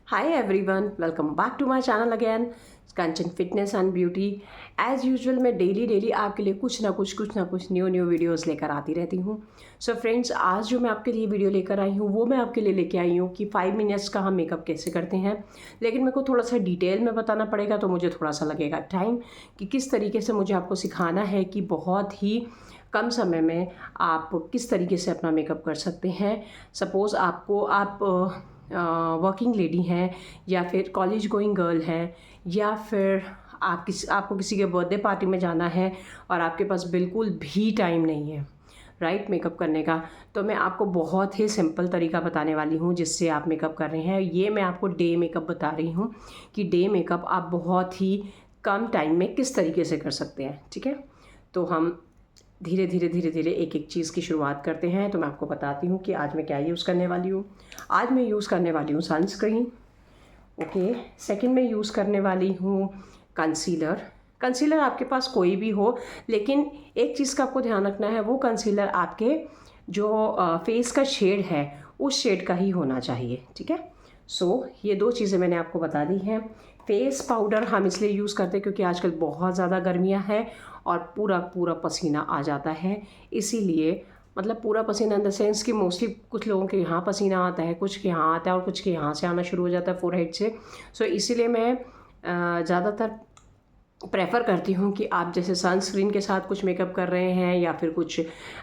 Hi everyone, welcome back to my channel again, Kanchan fitness and beauty. As usual मैं daily आपके लिए कुछ ना कुछ न्यू वीडियोस लेकर आती रहती हूँ। सो फ्रेंड्स, आज जो मैं आपके लिए वीडियो लेकर आई हूँ वो मैं आपके लिए लेके आई हूँ कि 5 मिनट्स का हम मेकअप कैसे करते हैं। लेकिन मेरे को थोड़ा सा डिटेल में बताना पड़ेगा, तो मुझे थोड़ा सा लगेगा टाइम कि किस तरीके से मुझे आपको सिखाना है कि बहुत ही कम समय में आप किस तरीके से अपना मेकअप कर सकते हैं। सपोज़ आप वर्किंग लेडी हैं, या फिर कॉलेज गोइंग गर्ल हैं, या फिर आपको किसी के बर्थडे पार्टी में जाना है और आपके पास बिल्कुल भी टाइम नहीं है राइट मेकअप करने का, तो मैं आपको बहुत ही सिंपल तरीका बताने वाली हूँ जिससे आप मेकअप कर रहे हैं। ये मैं आपको डे मेकअप बता रही हूँ कि डे मेकअप आप बहुत ही कम टाइम में किस तरीके से कर सकते हैं। ठीक है, तो हम धीरे धीरे एक एक चीज़ की शुरुआत करते हैं। तो मैं आपको बताती हूँ कि आज मैं क्या यूज़ करने वाली हूँ। आज मैं यूज़ करने वाली हूँ सनस्क्रीन। ओके, सेकंड में यूज़ करने वाली हूँ कंसीलर। कंसीलर आपके पास कोई भी हो, लेकिन एक चीज़ का आपको ध्यान रखना है, वो कंसीलर आपके जो फेस का शेड है उस शेड का ही होना चाहिए। ठीक है, सो ये दो चीज़ें मैंने आपको बता दी हैं। फेस पाउडर हम इसलिए यूज़ करते हैं क्योंकि आजकल बहुत ज़्यादा गर्मियाँ हैं और पूरा पसीना आ जाता है, इसीलिए मतलब पूरा पसीना इन द सेंस कि मोस्टली कुछ लोगों के यहाँ पसीना आता है, कुछ के यहाँ आता है और कुछ के यहाँ से आना शुरू हो जाता है फोरहेड से। सो इसीलिए मैं ज़्यादातर प्रेफर करती हूँ कि आप जैसे सनस्क्रीन के साथ कुछ मेकअप कर रहे हैं या फिर कुछ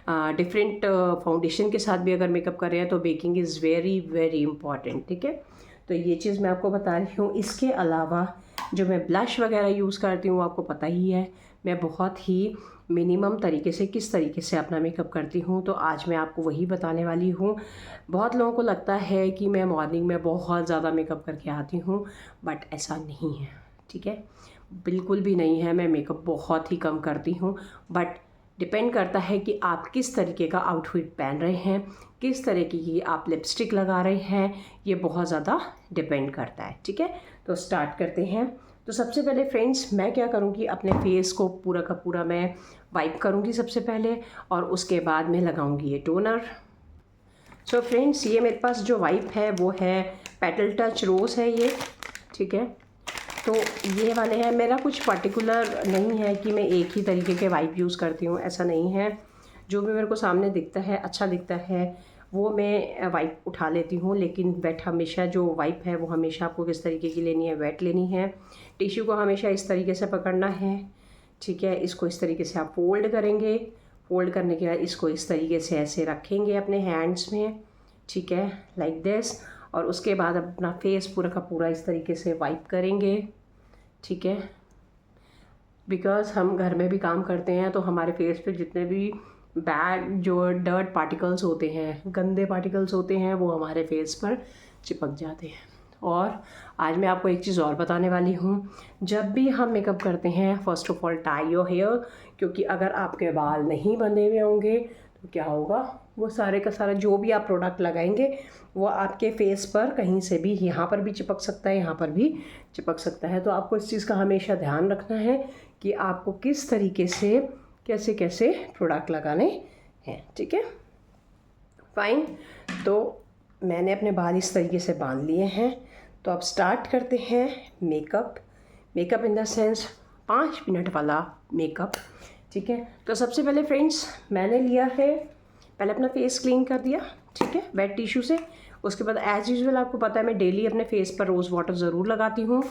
डिफरेंट फाउंडेशन के साथ भी अगर मेकअप कर रहे हैं तो बेकिंग इज़ वेरी इंपॉर्टेंट। ठीक है, तो ये चीज़ मैं आपको बता रही हूँ। इसके अलावा जो मैं ब्लश वगैरह यूज़ करती हूँ आपको पता ही है, मैं बहुत ही मिनिमम तरीके से किस तरीके से अपना मेकअप करती हूँ, तो आज मैं आपको वही बताने वाली हूँ। बहुत लोगों को लगता है कि मैं मॉर्निंग में बहुत ज़्यादा मेकअप करके आती हूँ, बट ऐसा नहीं है। ठीक है, बिल्कुल भी नहीं है। मैं मेकअप बहुत ही कम करती हूँ, बट डिपेंड करता है कि आप किस तरीके का आउटफिट पहन रहे हैं, किस तरीके की आप लिपस्टिक लगा रहे हैं, ये बहुत ज़्यादा डिपेंड करता है। ठीक है, तो स्टार्ट करते हैं। तो सबसे पहले फ्रेंड्स, मैं क्या करूँगी, अपने फेस को पूरा का पूरा मैं वाइप करूँगी सबसे पहले, और उसके बाद मैं लगाऊँगी ये टोनर। सो फ्रेंड्स, ये मेरे पास जो वाइप है वो है पेटल टच रोज़ है ये। ठीक है, तो ये वाले हैं। मेरा कुछ पर्टिकुलर नहीं है कि मैं एक ही तरीके के वाइप यूज़ करती हूँ, ऐसा नहीं है। जो भी मेरे को सामने दिखता है, अच्छा दिखता है, वो मैं वाइप उठा लेती हूँ। लेकिन वेट हमेशा, जो वाइप है वो हमेशा आपको किस तरीके की लेनी है, वेट लेनी है। टिश्यू को हमेशा इस तरीके से पकड़ना है। ठीक है, इसको इस तरीके से आप फोल्ड करेंगे। फोल्ड करने के बाद इसको इस तरीके से ऐसे रखेंगे अपने हैंड्स में। ठीक है, लाइक दिस। और उसके बाद अपना फेस पूरा का पूरा इस तरीके से वाइप करेंगे। ठीक है, बिकॉज़ हम घर में भी काम करते हैं तो हमारे फेस पे जितने भी बैड जो डर्ट पार्टिकल्स होते हैं, गंदे पार्टिकल्स होते हैं, वो हमारे फेस पर चिपक जाते हैं। और आज मैं आपको एक चीज़ और बताने वाली हूँ। जब भी हम मेकअप करते हैं, first of all tie your hair, क्योंकि अगर आपके बाल नहीं बंधे हुए होंगे तो क्या होगा, वो सारे का सारा जो भी आप प्रोडक्ट लगाएंगे वो आपके फेस पर कहीं से भी, यहाँ पर भी चिपक सकता है, यहाँ पर भी चिपक सकता है। तो आपको इस चीज़ का हमेशा ध्यान रखना है कि आपको किस तरीके से कैसे कैसे प्रोडक्ट लगाने हैं। ठीक है, फाइन। तो मैंने अपने बाल इस तरीके से बांध लिए हैं। तो अब स्टार्ट करते हैं makeup. Makeup in the sense 5 minute वाला मेकअप। ठीक है, तो सबसे पहले फ्रेंड्स, मैंने लिया है, पहले अपना फेस क्लीन कर दिया। ठीक है, वेट टिश्यू से। उसके बाद एज़ यूजुअल आपको पता है मैं डेली अपने फेस पर रोज़ वाटर ज़रूर लगाती हूँ।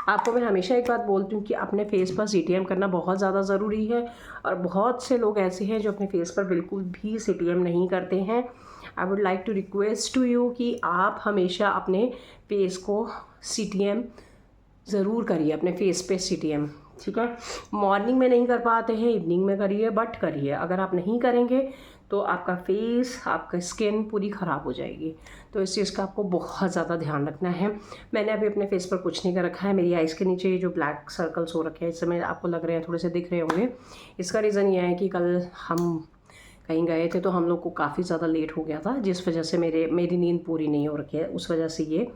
आपको मैं हमेशा एक बात बोलती हूँ कि अपने फेस पर CTM करना बहुत ज़्यादा ज़रूरी है, और बहुत से लोग ऐसे हैं जो अपने फेस पर बिल्कुल भी CTM नहीं करते हैं। I would like to request to you कि आप हमेशा अपने फेस को CTM ज़रूर करिए, अपने फेस पे CTM। ठीक है, मॉर्निंग में नहीं कर पाते हैं, इवनिंग में करिए, बट करिए। अगर आप नहीं करेंगे तो आपका फेस, आपका स्किन पूरी ख़राब हो जाएगी। तो इस चीज़ का आपको बहुत ज़्यादा ध्यान रखना है। मैंने अभी अपने फेस पर कुछ नहीं कर रखा है। मेरी आइज़ के नीचे ये जो ब्लैक सर्कल्स हो रखे हैं, इस समय आपको लग रहे हैं, थोड़े से दिख रहे होंगे। इसका रीज़न ये है कि कल हम कहीं गए थे तो हम लोग को काफ़ी ज़्यादा लेट हो गया था, जिस वजह से मेरी नींद पूरी नहीं हो रखी है। उस वजह से ये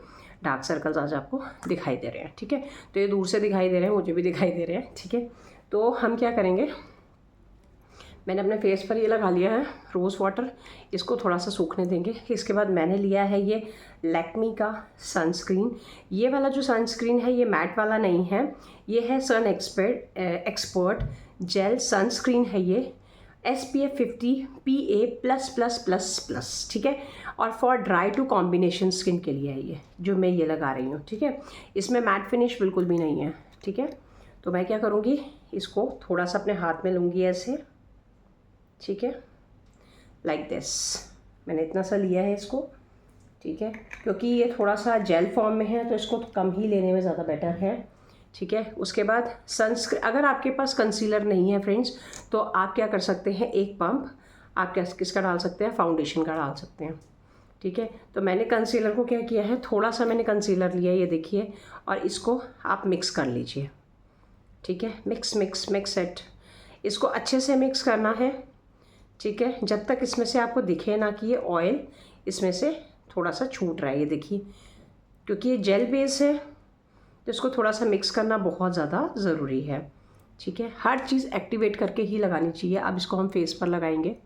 डार्क सर्कल्स आज आपको दिखाई दे रहे हैं। ठीक है, तो ये दूर से दिखाई दे रहे हैं, मुझे भी दिखाई दे रहे हैं। ठीक है, तो हम क्या करेंगे, मैंने अपने फेस पर ये लगा लिया है रोज़ वाटर, इसको थोड़ा सा सूखने देंगे। इसके बाद मैंने लिया है ये लैक्मी का सनस्क्रीन। ये वाला जो सनस्क्रीन है ये मैट वाला नहीं है, ये है सन एक्सपर्ट जेल सनस्क्रीन है ये, SPF 50 PA++++, ठीक है। और for dry to combination skin के लिए है ये जो मैं ये लगा रही हूँ, ठीक है। इसमें मैट फिनिश बिल्कुल भी नहीं है, ठीक है। तो मैं क्या करूँगी, इसको थोड़ा सा अपने हाथ में लूँगी ऐसे, ठीक है, लाइक दिस। मैंने इतना सा लिया है इसको, ठीक है, क्योंकि ये थोड़ा सा जेल फॉर्म में है तो इसको कम ही लेने में ज़्यादा बेटर है, ठीक है। उसके बाद सनस्क्रीन, अगर आपके पास कंसीलर नहीं है फ्रेंड्स तो आप क्या कर सकते हैं, एक पंप आप किसका डाल सकते हैं, फाउंडेशन का डाल सकते हैं, ठीक है। तो मैंने कंसीलर को क्या किया है, थोड़ा सा मैंने कंसीलर लिया है, ये देखिए, और इसको आप मिक्स कर लीजिए, ठीक है। मिक्स मिक्स मिक्स इट, इसको अच्छे से मिक्स करना है, ठीक है, जब तक इसमें से आपको दिखे ना कि ये ऑयल इसमें से थोड़ा सा छूट रहा है, ये देखिए, क्योंकि ये जेल बेस है तो इसको थोड़ा सा मिक्स करना बहुत ज़्यादा ज़रूरी है, ठीक है। हर चीज़ एक्टिवेट करके ही लगानी चाहिए। अब इसको हम फेस पर लगाएंगे,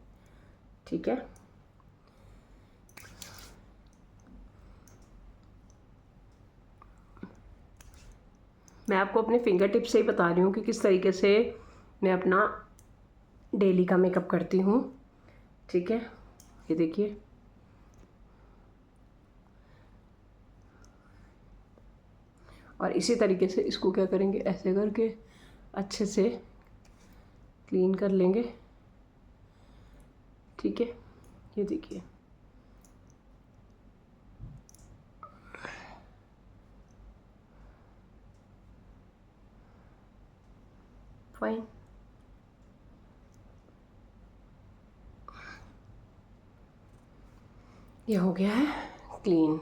ठीक है। मैं आपको अपने फिंगर टिप से ही बता रही हूँ कि किस तरीके से मैं अपना डेली का मेकअप करती हूँ, ठीक है। ये देखिए, और इसी तरीके से इसको क्या करेंगे, ऐसे करके अच्छे से क्लीन कर लेंगे, ठीक है। ये देखिए, फाइन। ये हो गया है क्लीन।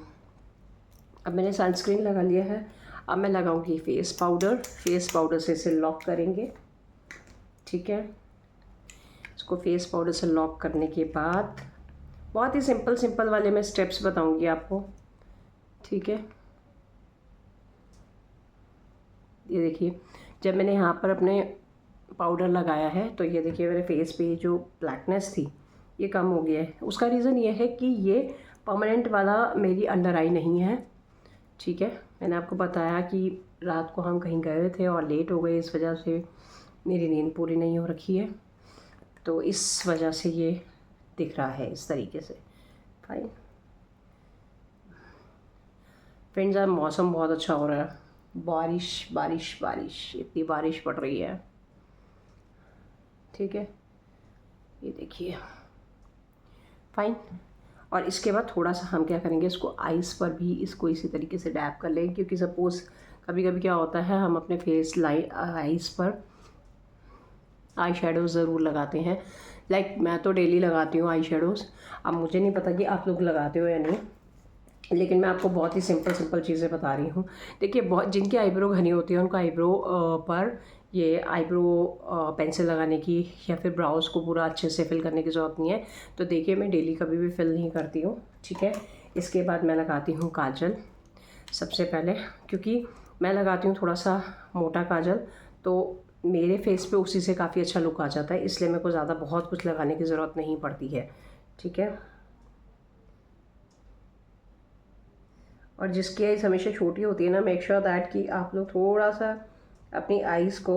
अब मैंने सनस्क्रीन लगा लिया है, अब मैं लगाऊंगी फेस पाउडर। फेस पाउडर से इसे लॉक करेंगे, ठीक है। इसको फेस पाउडर से लॉक करने के बाद बहुत ही सिंपल वाले मैं स्टेप्स बताऊंगी आपको, ठीक है। ये देखिए, जब मैंने यहाँ पर अपने पाउडर लगाया है तो ये देखिए मेरे फेस पे जो ब्लैकनेस थी ये कम हो गया है। उसका रीज़न ये है कि ये परमानेंट वाला मेरी अंडर आई नहीं है, ठीक है। मैंने आपको बताया कि रात को हम कहीं गए थे और लेट हो गए, इस वजह से मेरी नींद पूरी नहीं हो रखी है, तो इस वजह से ये दिख रहा है इस तरीके से। फाइन फ्रेंड्स, अब मौसम बहुत अच्छा हो रहा है, बारिश बारिश बारिश, इतनी बारिश पड़ रही है, ठीक है। ये देखिए, फाइन। और इसके बाद थोड़ा सा हम क्या करेंगे, इसको आइज़ पर भी इसको इसी तरीके से डैप कर लेंगे, क्योंकि सपोज़ कभी कभी क्या होता है, हम अपने फेस आइज़ पर आई शेडोज़ ज़रूर लगाते हैं। लाइक मैं तो डेली लगाती हूँ आई शेडोज़। अब मुझे नहीं पता कि आप लोग लगाते हो या नहीं, लेकिन मैं आपको बहुत ही सिंपल चीज़ें बता रही हूँ। देखिए, बहुत जिनकी आईब्रो घनी होती है उनको आईब्रो पर ये आईब्रो पेंसिल लगाने की या फिर ब्राउज को पूरा अच्छे से फिल करने की ज़रूरत नहीं है। तो देखिए, मैं डेली कभी भी फिल नहीं करती हूँ, ठीक है। इसके बाद मैं लगाती हूँ काजल सबसे पहले, क्योंकि मैं लगाती हूँ थोड़ा सा मोटा काजल, तो मेरे फेस पे उसी से काफ़ी अच्छा लुक आ जाता है, इसलिए मेरे को ज़्यादा बहुत कुछ लगाने की ज़रूरत नहीं पड़ती है, ठीक है। और जिसकी आइज़ हमेशा छोटी होती है ना, मेक श्योर दैट कि आप लोग थोड़ा सा अपनी आइज़ को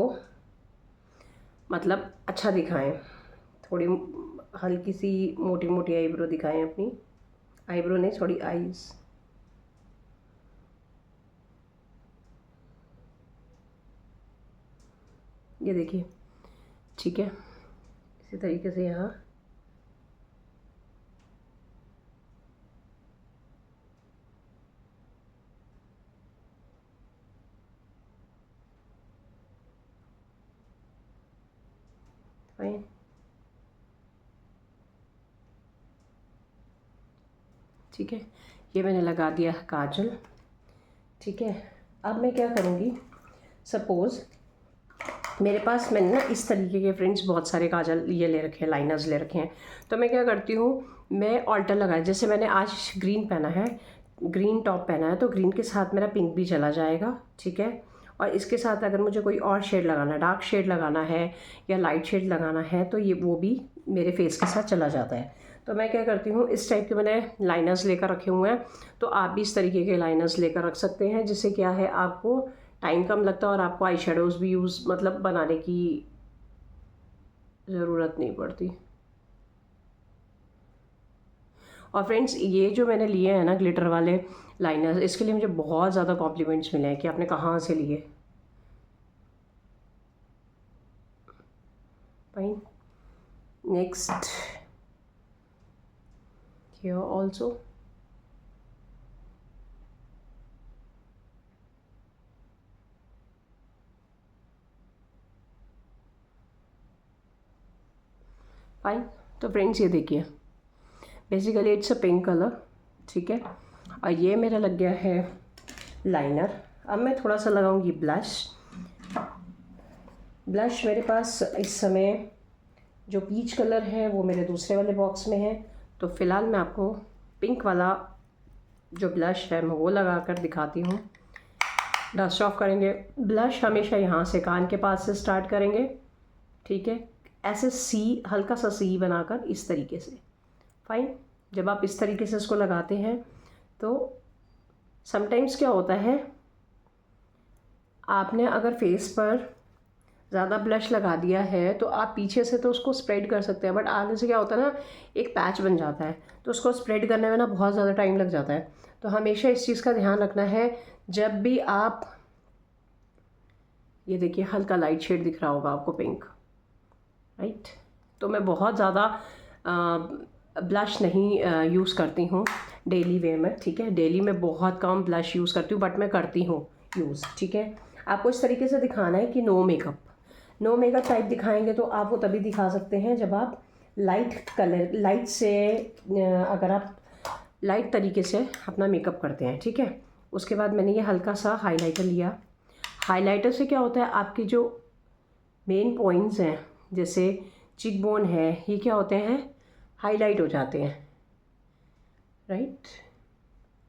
मतलब अच्छा दिखाएं, थोड़ी हल्की सी मोटी मोटी आईब्रो दिखाएं, अपनी आईब्रो नहीं, थोड़ी आइज़। ये देखिए, ठीक है, इसी तरीके से यहाँ फाइन, ठीक है। ये मैंने लगा दिया है काजल, ठीक है। अब मैं क्या करूँगी, सपोज़ मेरे पास, मैंने ना इस तरीके के फ्रेंड्स बहुत सारे काजल ये ले रखे हैं, लाइनर्स ले रखे हैं, तो मैं क्या करती हूँ, मैं ऑल्टर लगाया, जैसे मैंने आज ग्रीन पहना है, ग्रीन टॉप पहना है, तो ग्रीन के साथ मेरा पिंक भी चला जाएगा, ठीक है। और इसके साथ अगर मुझे कोई और शेड लगाना है, डार्क शेड लगाना है या लाइट शेड लगाना है, तो ये वो भी मेरे फेस के साथ चला जाता है। तो मैं क्या करती हूँ, इस टाइप के मैंने लाइनर्स लेकर रखे हुए हैं, तो आप भी इस तरीके के लाइनर्स लेकर रख सकते हैं, जिससे क्या है आपको टाइम कम लगता है और आपको आई शेडोज़ भी यूज़ मतलब बनाने की ज़रूरत नहीं पड़ती। और फ्रेंड्स, ये जो मैंने लिए हैं ना ग्लिटर वाले लाइनर्स, इसके लिए मुझे बहुत ज़्यादा कॉम्प्लीमेंट्स मिले हैं कि आपने कहाँ से लिए। Fine, next here also. Fine, तो फ्रेंड्स ये देखिए, basically it's a pink colour, ठीक है। और ये मेरा लग गया है लाइनर। अब मैं थोड़ा सा लगाऊंगी ब्लश। ब्लश मेरे पास इस समय जो पीच कलर है वो मेरे दूसरे वाले बॉक्स में है, तो फ़िलहाल मैं आपको पिंक वाला जो ब्लश है मैं वो लगा कर दिखाती हूँ। डस्ट ऑफ करेंगे। ब्लश हमेशा यहाँ से कान के पास से स्टार्ट करेंगे, ठीक है, ऐसे सी, हल्का सा सी बनाकर इस तरीके से। फाइन, जब आप इस तरीके से इसको लगाते हैं तो समटाइम्स क्या होता है, आपने अगर फेस पर ज़्यादा ब्लश लगा दिया है तो आप पीछे से तो उसको स्प्रेड कर सकते हैं, बट आगे से क्या होता है ना, एक पैच बन जाता है, तो उसको स्प्रेड करने में ना बहुत ज़्यादा टाइम लग जाता है। तो हमेशा इस चीज़ का ध्यान रखना है, जब भी आप, ये देखिए हल्का लाइट शेड दिख रहा होगा आपको पिंक, राइट। तो मैं बहुत ज़्यादा ब्लश नहीं यूज़ करती हूँ डेली वे में, ठीक है। डेली में बहुत कम ब्लश यूज़ करती हूँ, बट मैं करती हूँ यूज़, ठीक है। आपको इस तरीके से दिखाना है कि नो मेकअप टाइप दिखाएंगे, तो आप वो तभी दिखा सकते हैं जब आप लाइट कलर, लाइट से अगर आप लाइट तरीके से अपना मेकअप करते हैं, ठीक है। उसके बाद मैंने ये हल्का सा हाइलाइटर लिया। हाइलाइटर से क्या होता है, आपकी जो मेन पॉइंट्स हैं जैसे चिक बोन है, ये क्या होते हैं, हाईलाइट हो जाते हैं, राइट।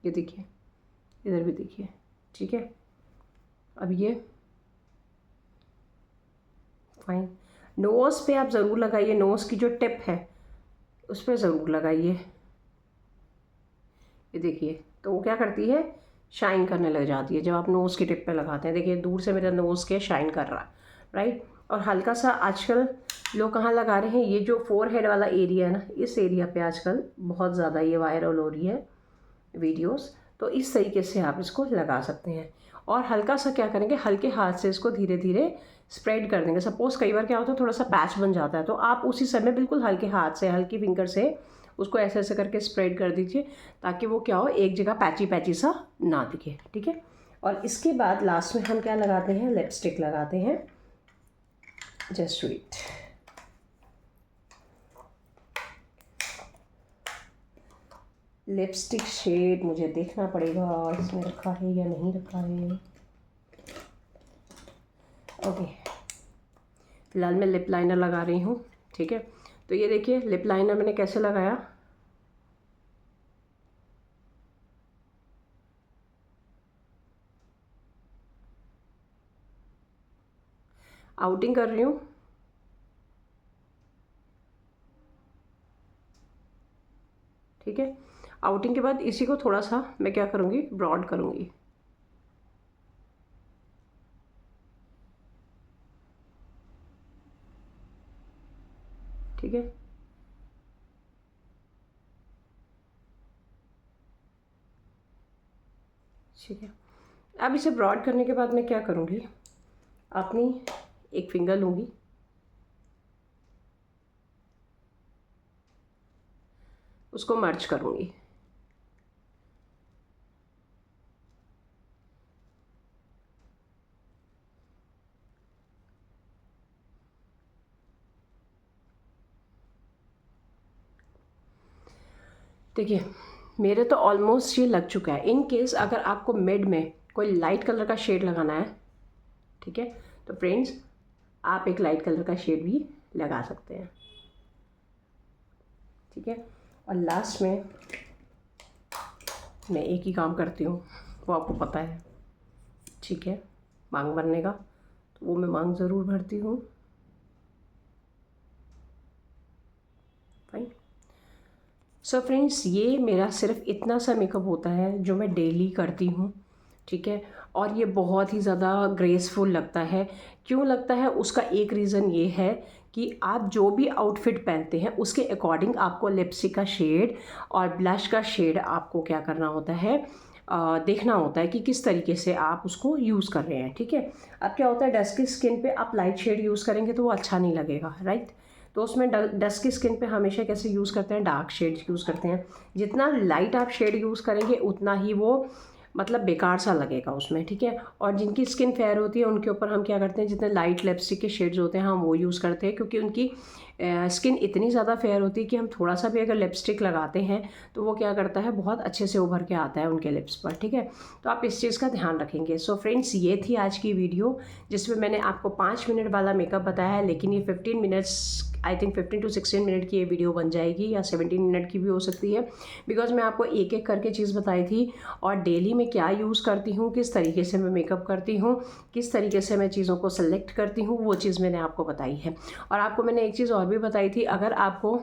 ये देखिए, इधर भी देखिए, ठीक है। अब ये फाइन, नोज़ पे आप ज़रूर लगाइए, नोज़ की जो टिप है उस पर ज़रूर लगाइए। ये देखिए, तो वो क्या करती है, शाइन करने लग जाती है जब आप नोज़ की टिप पे लगाते हैं। देखिए दूर से मेरा नोज़ के शाइन कर रहा है, राइट। और हल्का सा आजकल लोग कहाँ लगा रहे हैं, ये जो फोरहेड वाला एरिया है ना, इस एरिया पे आजकल बहुत ज़्यादा ये वायरल हो रही है वीडियोस, तो इस तरीके से आप इसको लगा सकते हैं। और हल्का सा क्या करेंगे, हल्के हाथ से इसको धीरे धीरे स्प्रेड कर देंगे। सपोज़ कई बार क्या होता है, थोड़ा सा पैच बन जाता है, तो आप उसी समय बिल्कुल हल्के हाथ से, हल्की फिंगर से उसको ऐसे ऐसे करके स्प्रेड कर दीजिए, ताकि वो क्या हो, एक जगह पैची पैची सा ना दिखे, ठीक है। और इसके बाद लास्ट में हम क्या लगाते हैं, लिपस्टिक लगाते हैं, जस्ट स्वीट। लिपस्टिक शेड मुझे देखना पड़ेगा इसमें रखा है या नहीं रखा है। ओके, फिलहाल मैं लिप लाइनर लगा रही हूँ, ठीक है। तो ये देखिए लिप लाइनर मैंने कैसे लगाया, आउटिंग कर रही हूँ, ठीक है। आउटिंग के बाद इसी को थोड़ा सा मैं क्या करूँगी, ब्रॉड करूँगी, ठीक है। ठीक है, अब इसे ब्रॉड करने के बाद मैं क्या करूँगी, अपनी एक फिंगर लूँगी, उसको मर्ज करूँगी, देखिए मेरे तो ऑलमोस्ट ये लग चुका है। इन केस अगर आपको मिड में कोई लाइट कलर का शेड लगाना है, ठीक है, तो फ्रेंड्स आप एक लाइट कलर का शेड भी लगा सकते हैं, ठीक है। और लास्ट में मैं एक ही काम करती हूँ, वो आपको पता है, ठीक है, मांग भरने का, तो वो मैं मांग ज़रूर भरती हूँ। फाइन। सो फ्रेंड्स, ये मेरा सिर्फ इतना सा मेकअप होता है जो मैं डेली करती हूँ, ठीक है। और ये बहुत ही ज़्यादा ग्रेसफुल लगता है। क्यों लगता है, उसका एक रीज़न ये है कि आप जो भी आउटफिट पहनते हैं उसके अकॉर्डिंग आपको लिपस्टिक का शेड और ब्लश का शेड आपको क्या करना होता है, देखना होता है कि किस तरीके से आप उसको यूज़ कर रहे हैं, ठीक है। अब क्या होता है, डस्की स्किन पे आप लाइट शेड यूज़ करेंगे तो वो अच्छा नहीं लगेगा, राइट। तो उसमें डस्की स्किन पे हमेशा कैसे यूज़ करते हैं, डार्क शेड्स यूज़ करते हैं। जितना लाइट आप शेड यूज़ करेंगे उतना ही वो मतलब बेकार सा लगेगा उसमें, ठीक है। और जिनकी स्किन फेयर होती है उनके ऊपर हम क्या करते हैं, जितने लाइट लिपस्टिक के शेड्स होते हैं हम वो यूज़ करते हैं, क्योंकि उनकी स्किन इतनी ज़्यादा फेयर होती है कि हम थोड़ा सा भी अगर लिपस्टिक लगाते हैं तो वो क्या करता है, बहुत अच्छे से उभर के आता है उनके लिप्स पर, ठीक है। तो आप इस चीज़ का ध्यान रखेंगे। सो फ्रेंड्स, ये थी आज की वीडियो जिसमें मैंने आपको 5 मिनट वाला मेकअप बताया है, लेकिन ये 15 minutes, I think 15 to 16 minute की ये वीडियो बन जाएगी, या 17 मिनट की भी हो सकती है, बिकॉज मैं आपको एक एक करके चीज़ बताई थी। और डेली में क्या यूज़ करती हूँ, किस तरीके से मैं मेकअप करती हूँ, किस तरीके से मैं चीज़ों को सेलेक्ट करती हूँ, वो चीज़ मैंने आपको बताई है। और आपको मैंने एक चीज़ और भी बताई थी, अगर आपको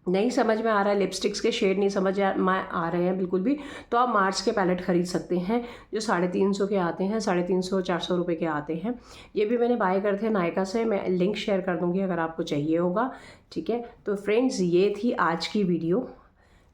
नहीं समझ में आ रहा है, लिपस्टिक्स के शेड नहीं समझ में आ रहे हैं बिल्कुल भी, तो आप मार्स के पैलेट ख़रीद सकते हैं जो 350 के आते हैं, 350-400 रुपये के आते हैं। ये भी मैंने बाय करे थे नायका से, मैं लिंक शेयर कर दूँगी अगर आपको चाहिए होगा, ठीक है। तो फ्रेंड्स, ये थी आज की वीडियो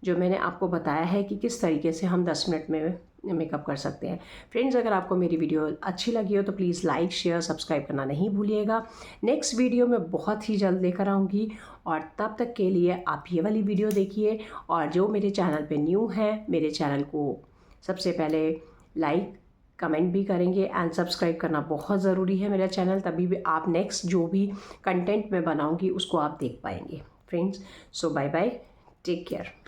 जो मैंने आपको बताया है कि किस तरीके से हम 10 मिनट में मेकअप कर सकते हैं। फ्रेंड्स, अगर आपको मेरी वीडियो अच्छी लगी हो तो प्लीज़ लाइक, शेयर, सब्सक्राइब करना नहीं भूलिएगा। नेक्स्ट वीडियो मैं बहुत ही जल्द लेकर आऊँगी, और तब तक के लिए आप ये वाली वीडियो देखिए। और जो मेरे चैनल पे न्यू है, मेरे चैनल को सबसे पहले लाइक, कमेंट भी करेंगे, एंड सब्सक्राइब करना बहुत ज़रूरी है मेरा चैनल, तभी भी आप नेक्स्ट जो भी कंटेंट मैं बनाऊँगी उसको आप देख पाएंगे। फ्रेंड्स, सो बाय बाय, टेक केयर।